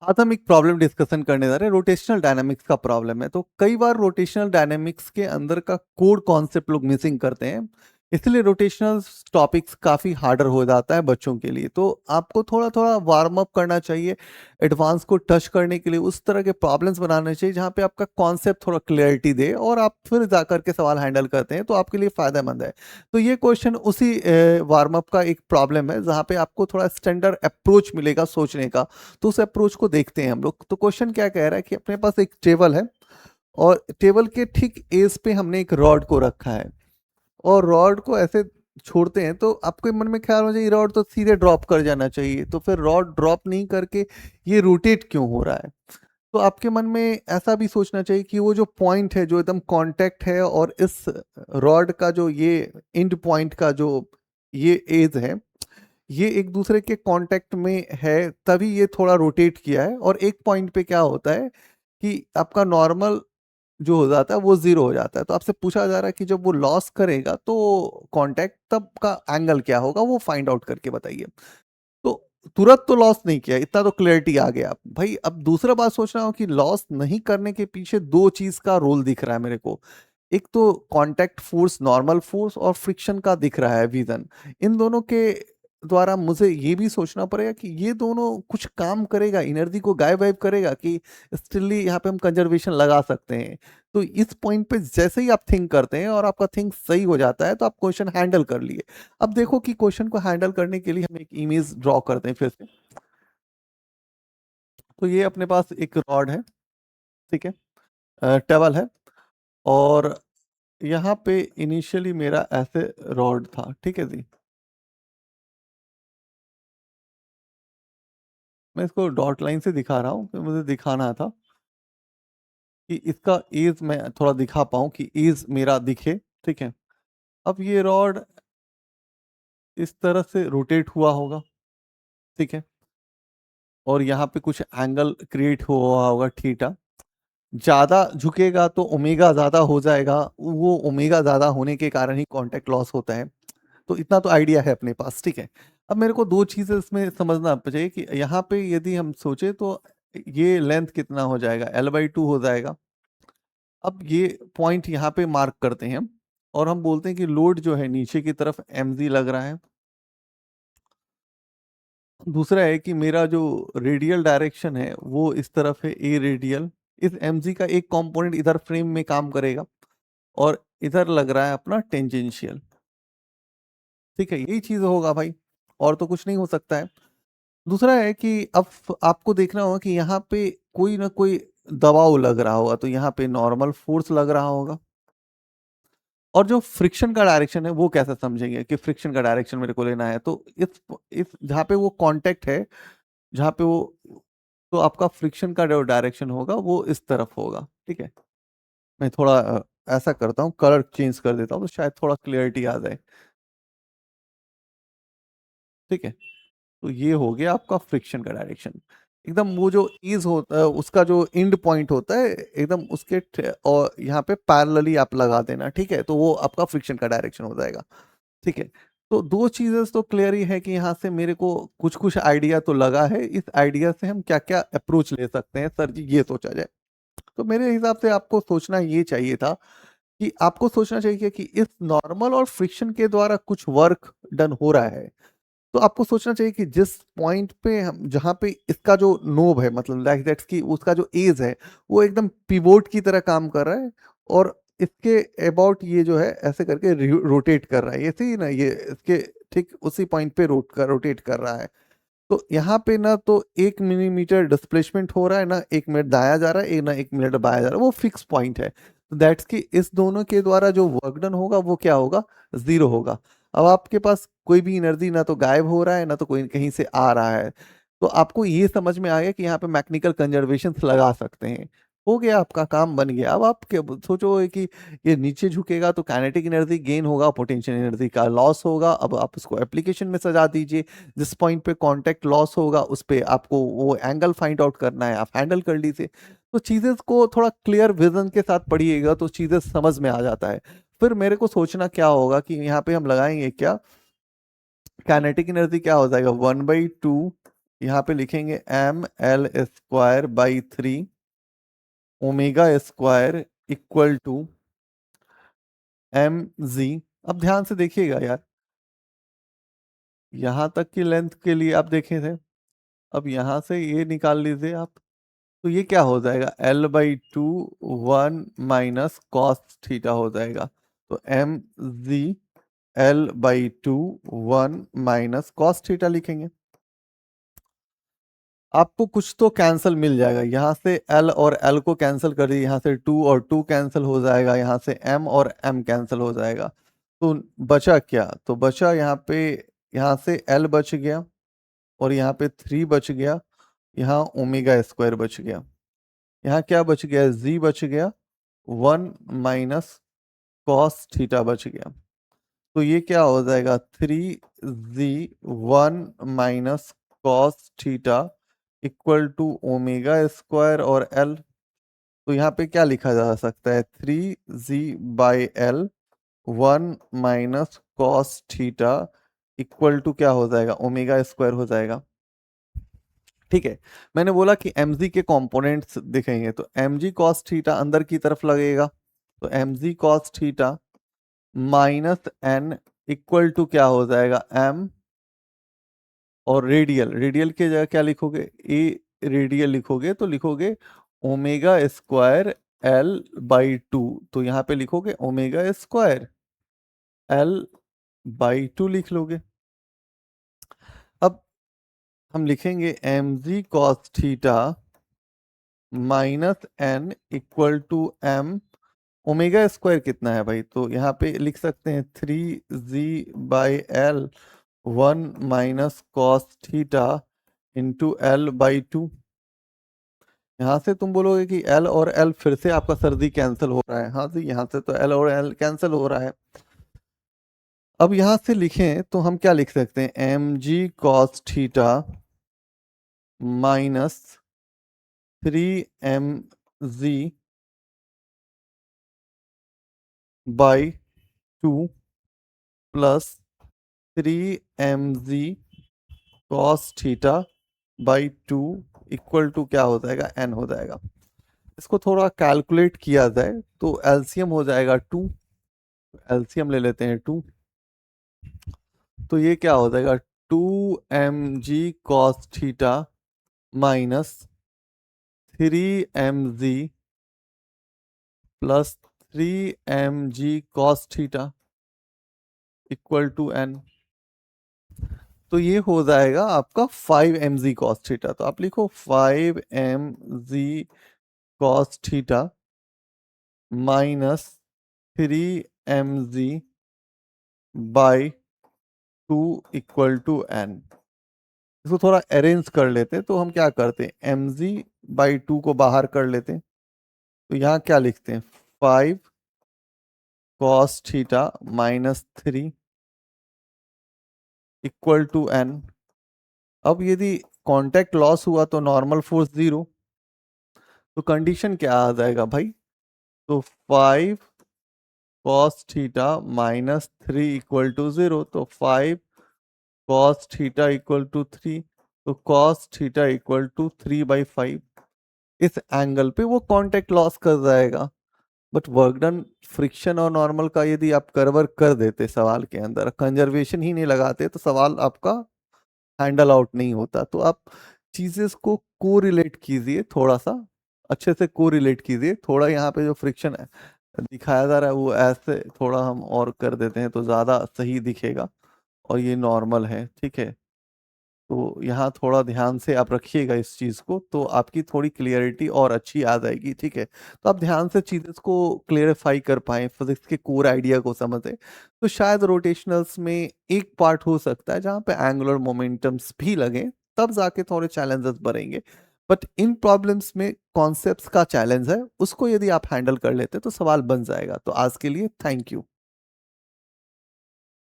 आज हम एक प्रॉब्लम डिस्कशन करने जा रहे हैं, रोटेशनल डायनामिक्स का प्रॉब्लम है। तो कई बार रोटेशनल डायनामिक्स के अंदर का कोर कॉन्सेप्ट लोग मिसिंग करते हैं, इसलिए रोटेशनल टॉपिक्स काफ़ी हार्डर हो जाता है बच्चों के लिए। तो आपको थोड़ा थोड़ा वार्म अप करना चाहिए, एडवांस को टच करने के लिए उस तरह के प्रॉब्लम्स बनाने चाहिए जहाँ पे आपका कॉन्सेप्ट थोड़ा क्लियरिटी दे और आप फिर जा करके सवाल हैंडल करते हैं, तो आपके लिए फ़ायदेमंद है। तो ये क्वेश्चन उसी वार्म अप का एक प्रॉब्लम है जहाँ पे आपको थोड़ा स्टैंडर्ड अप्रोच मिलेगा सोचने का। तो उस अप्रोच को देखते हैं हम लोग। तो क्वेश्चन क्या कह रहा है कि अपने पास एक टेबल है और टेबल के ठीक एज पे हमने एक रॉड को रखा है और रॉड को ऐसे छोड़ते हैं, तो आपके मन में ख्याल हो जाए रॉड तो सीधे ड्रॉप कर जाना चाहिए, तो फिर रॉड ड्रॉप नहीं करके ये रोटेट क्यों हो रहा है। तो आपके मन में ऐसा भी सोचना चाहिए कि वो जो पॉइंट है जो एकदम कांटेक्ट है और इस रॉड का जो ये एंड पॉइंट का जो ये एज है, ये एक दूसरे के कांटेक्ट में है, तभी ये थोड़ा रोटेट किया है। और एक पॉइंट पे क्या होता है कि आपका नॉर्मल जो हो जाता है वो जीरो हो जाता है। तो आपसे पूछा जा रहा है कि जब वो लॉस करेगा तो कांटेक्ट तब का एंगल क्या होगा, वो फाइंड आउट करके बताइए। तो तुरंत तो लॉस नहीं किया, इतना तो क्लैरिटी आ गया भाई। अब दूसरा बात सोच रहा हूँ कि लॉस नहीं करने के पीछे दो चीज का रोल दिख रहा है मेरे को। एक तो कांटेक्ट फोर्स, नॉर्मल फोर्स, और फ्रिक्शन का दिख रहा है विजन। इन दोनों के द्वारा मुझे ये भी सोचना पड़ेगा कि ये दोनों कुछ काम करेगा, एनर्जी को गायब वायब करेगा कि स्टिली यहाँ पे हम कंजर्वेशन लगा सकते हैं। तो इस पॉइंट पे जैसे ही आप थिंक करते हैं और आपका थिंक सही हो जाता है, तो आप क्वेश्चन हैंडल कर लिए। अब देखो कि क्वेश्चन को हैंडल करने के लिए हम एक इमेज ड्रॉ करते हैं फिर से। तो ये अपने पास एक रॉड है, ठीक है, टेबल है, और यहाँ पे इनिशियली मेरा ऐसे रॉड था, ठीक है जी। मैं इसको डॉट लाइन से दिखा रहा हूँ कि मुझे दिखाना था कि इसका एज मैं थोड़ा दिखा पाऊँ कि एज मेरा दिखे, ठीक है। अब ये रॉड इस तरह से रोटेट हुआ होगा, ठीक है, और यहाँ पे कुछ एंगल क्रिएट हुआ होगा थीटा। ज्यादा झुकेगा तो ओमेगा ज्यादा हो जाएगा, वो ओमेगा ज्यादा होने के कारण ही कांटेक्ट लॉस होता है। तो इतना तो आइडिया है अपने पास, ठीक है। अब मेरे को दो चीजें इसमें समझना चाहिए कि यहाँ पे यदि हम सोचे तो ये लेंथ कितना हो जाएगा, L/2 हो जाएगा। अब ये पॉइंट यहाँ पे मार्क करते हैं हम, और हम बोलते हैं कि लोड जो है नीचे की तरफ mg लग रहा है। दूसरा है कि मेरा जो रेडियल डायरेक्शन है वो इस तरफ है, ए रेडियल। इस mg का एक कंपोनेंट इधर फ्रेम में काम करेगा और इधर लग रहा है अपना टेंजेंशियल, ठीक है। यही चीज होगा भाई, और तो कुछ नहीं हो सकता है। दूसरा है कि अब आपको देखना होगा कि यहाँ पे कोई ना कोई दबाव लग रहा होगा, तो यहाँ पे नॉर्मल फोर्स लग रहा होगा। और जो फ्रिक्शन का डायरेक्शन है वो कैसे समझेंगे कि फ्रिक्शन का डायरेक्शन मेरे को लेना है, तो इस जहाँ पे वो कांटेक्ट है, जहाँ पे वो, तो आपका फ्रिक्शन का जो डायरेक्शन होगा वो इस तरफ होगा, ठीक है। मैं थोड़ा ऐसा करता हूँ, कलर चेंज कर देता हूँ तो शायद थोड़ा क्लियरिटी आ जाए, ठीक है। तो ये हो गया आपका फ्रिक्शन का डायरेक्शन। एकदम वो जो ईज होता है उसका जो एंड पॉइंट होता है एकदम उसके और यहाँ पे पैरेलली आप लगा देना, ठीक है, तो वो आपका फ्रिक्शन का डायरेक्शन हो जाएगा, ठीक है। तो दो चीजें तो क्लियर ही है कि यहाँ से मेरे को कुछ कुछ आइडिया तो लगा है, इस आइडिया से हम क्या क्या अप्रोच ले सकते हैं सर जी, ये सोचा जाए। तो मेरे हिसाब से आपको सोचना ये चाहिए था कि आपको सोचना चाहिए कि इस नॉर्मल और फ्रिक्शन के द्वारा कुछ वर्क डन हो रहा है। तो आपको सोचना चाहिए कि जिस पॉइंट पे हम, जहाँ पे इसका जो नोब है, मतलब लाइक दैट्स की उसका जो एज है वो एकदम पिवोट की तरह काम कर रहा है, और इसके अबाउट ये जो है ऐसे करके रोटेट कर रहा है, ऐसे ही ना, ये इसके ठीक उसी पॉइंट पे रोटेट कर रहा है। तो यहाँ पे ना तो 1 मिलीमीटर डिस्प्लेसमेंट हो रहा है, ना 1 मिनट दाया जा रहा है, ना 1 मिनट बाया जा रहा है, वो फिक्स पॉइंट है। तो दैट्स कि इस दोनों के द्वारा जो वर्क डन होगा वो क्या होगा, जीरो होगा। अब आपके पास कोई भी एनर्जी ना तो गायब हो रहा है, ना तो कोई कहीं से आ रहा है। तो आपको ये समझ में आ गया कि यहाँ पे मैकेनिकल कंजर्वेशन लगा सकते हैं। हो गया, आपका काम बन गया। अब आप क्या सोचो कि ये नीचे झुकेगा तो काइनेटिक एनर्जी गेन होगा, पोटेंशियल एनर्जी का लॉस होगा। अब आप उसको एप्लीकेशन में सजा दीजिए, जिस पॉइंट पे कांटेक्ट लॉस होगा उस पे आपको वो एंगल फाइंड आउट करना है, आप हैंडल कर लीजिए। तो चीजें को थोड़ा क्लियर विजन के साथ पढ़िएगा तो चीजें समझ में आ जाता है। फिर मेरे को सोचना क्या होगा कि यहाँ पे हम लगाएंगे क्या, काइनेटिक एनर्जी क्या हो जाएगा, 1/2 यहाँ पे लिखेंगे M L square by 3 omega square equal to M G. अब ध्यान से देखिएगा यार, यहां तक की लेंथ के लिए आप देखे थे, अब यहां से ये निकाल लीजिए आप, तो ये क्या हो जाएगा, L/2 1 माइनस कॉस थीटा हो जाएगा। तो M G L/2 1 minus cos theta लिखेंगे। आपको कुछ तो कैंसिल मिल जाएगा, यहाँ से L और L को कैंसिल कर दिए, यहाँ से 2 और 2 कैंसिल हो जाएगा, यहाँ से M और M कैंसिल हो जाएगा। तो बचा क्या, तो बचा यहाँ पे, यहाँ से L बच गया और यहाँ पे 3 बच गया, यहाँ ओमेगा स्क्वायर बच गया, यहाँ क्या बच गया, Z बच गया, 1 माइनस कॉस थीटा बच गया। तो ये क्या हो जाएगा, 3Z 1 minus cos theta equal to omega square और L। तो यहाँ पे क्या लिखा जा सकता है, 3Z/L 1 minus cos theta equal to क्या हो जाएगा, ओमेगा स्क्वायर हो जाएगा। ठीक है, मैंने बोला कि mg के कंपोनेंट्स दिखेंगे, तो mg cos थीटा अंदर की तरफ लगेगा, तो mg cos theta minus n equal to क्या हो जाएगा, m, और रेडियल, रेडियल की जगह क्या लिखोगे, ए रेडियल लिखोगे तो लिखोगे ओमेगा स्क्वायर L/2, तो यहाँ पे लिखोगे ओमेगा स्क्वायर L/2 लिख लोगे। अब हम लिखेंगे mg cos theta minus n equal to m, omega square कितना है भाई, तो यहाँ पे लिख सकते हैं 3Z/L 1 minus cos theta into L/2। यहाँ से तुम बोलोगे कि L और L फिर से आपका सर्दी कैंसिल हो रहा है, हाँ जी, यहाँ से तो L और L कैंसिल हो रहा है। अब यहाँ से लिखें तो हम क्या लिख सकते हैं, mg cos theta minus 3mg by 2 plus 3mg cos theta by 2 equal to क्या हो जाएगा, n हो जाएगा। इसको थोड़ा कैलकुलेट किया जाए तो एलसीएम हो जाएगा 2, एलसीएम ले लेते हैं 2, तो ये क्या हो जाएगा, 2mg cos theta minus 3mg plus 3mg cos theta equal to n। तो ये हो जाएगा आपका 5mg cos थीटा, तो आप लिखो 5mg cos theta minus 3mg by 2 equal to n। इसको थोड़ा अरेंज कर लेते, तो हम क्या करते हैं, mg/2 को बाहर कर लेते हैं, तो यहाँ क्या लिखते हैं, 5 cos theta minus 3 equal to n। अब यदि कांटेक्ट लॉस हुआ तो नॉर्मल फोर्स 0, तो कंडीशन क्या आ जाएगा भाई, तो 5 cos theta minus 3 equal to 0, तो 5 cos थीटा इक्वल टू 3, तो cos थीटा इक्वल टू 3/5। इस एंगल पे वो कांटेक्ट लॉस कर जाएगा, बट वर्क डन फ्रिक्शन और नॉर्मल का यदि आप करवर कर देते सवाल के अंदर, कंजर्वेशन ही नहीं लगाते, तो सवाल आपका हैंडल आउट नहीं होता। तो आप चीजें को को रिलेट कीजिए, थोड़ा सा अच्छे से को रिलेट कीजिए, थोड़ा यहाँ पे जो फ्रिक्शन है दिखाया जा रहा है वो ऐसे थोड़ा हम और कर देते हैं तो ज्यादा सही दिखेगा, और ये नॉर्मल है, ठीक है। तो यहाँ थोड़ा ध्यान से आप रखिएगा इस चीज को, तो आपकी थोड़ी क्लियरिटी और अच्छी आ जाएगी, ठीक है। तो आप ध्यान से चीजें को क्लियरिफाई कर पाए, फिजिक्स के कोर आइडिया को समझे, तो शायद रोटेशनल्स में एक पार्ट हो सकता है जहाँ पे एंगुलर मोमेंटम्स भी लगे, तब जाके थोड़े चैलेंजेस बढ़ेंगे। बट इन प्रॉब्लम्स में कॉन्सेप्ट्स का चैलेंज है, उसको यदि आप हैंडल कर लेते तो सवाल बन जाएगा। तो आज के लिए थैंक यू।